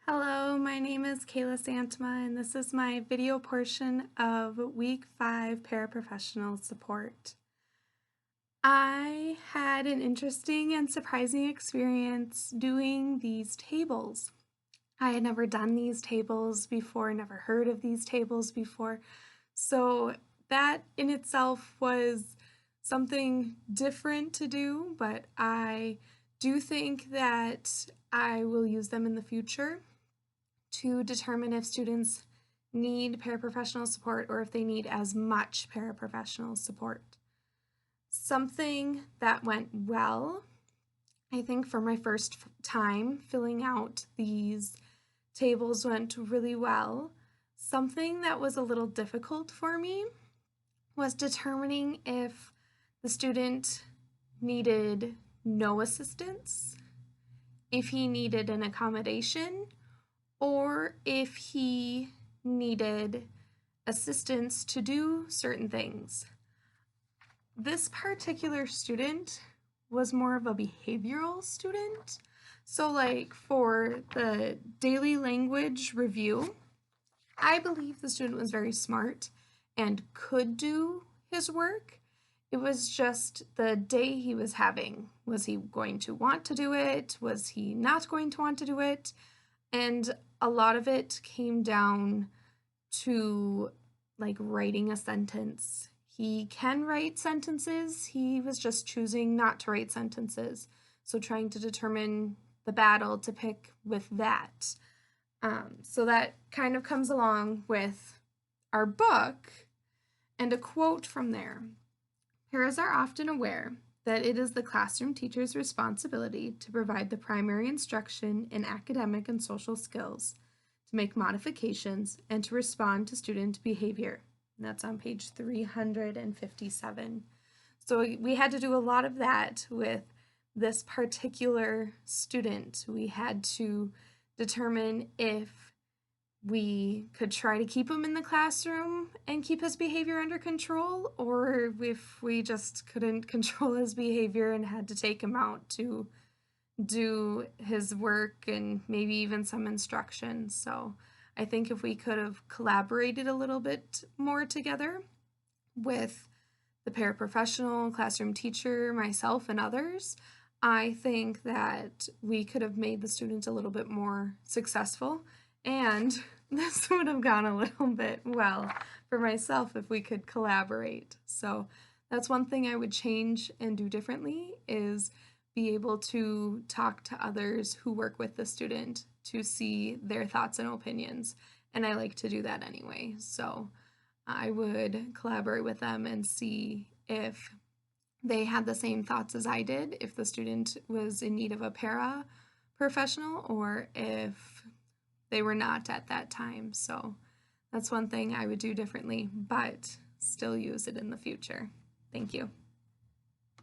Hello, my name is Kayla Santema, and this is my video portion of Week 5 Paraprofessional Support. I had an interesting and surprising experience doing these tables. I had never done these tables before, never heard of these tables before, so that in itself was something different to do, but I do think that I will use them in the future to determine if students need paraprofessional support or if they need as much paraprofessional support. Something that went well, I think for my first time filling out these tables went really well. Something that was a little difficult for me was determining if the student needed no assistance, if he needed an accommodation, or if he needed assistance to do certain things. This particular student was more of a behavioral student. So like for the daily language review, I believe the student was very smart and could do his work. It was just the day he was having. Was he going to want to do it? Was he not going to want to do it? And a lot of it came down to like writing a sentence. He can write sentences, he was just choosing not to write sentences. So trying to determine the battle to pick with that. So that kind of comes along with our book and a quote from there. Paras are often aware that it is the classroom teacher's responsibility to provide the primary instruction in academic and social skills, to make modifications, and to respond to student behavior. And that's on page 357. So we had to do a lot of that with this particular student. We had to determine if we could try to keep him in the classroom and keep his behavior under control, or if we just couldn't control his behavior and had to take him out to do his work and maybe even some instruction. So I think if we could have collaborated a little bit more together with the paraprofessional, classroom teacher, myself, and others, I think that we could have made the student a little bit more successful, and this would have gone a little bit well for myself if we could collaborate. So that's one thing I would change and do differently, is be able to talk to others who work with the student to see their thoughts and opinions. And I like to do that anyway. So I would collaborate with them and see if they had the same thoughts as I did, if the student was in need of a para-professional, or if they were not at that time. So that's one thing I would do differently, but still use it in the future. Thank you.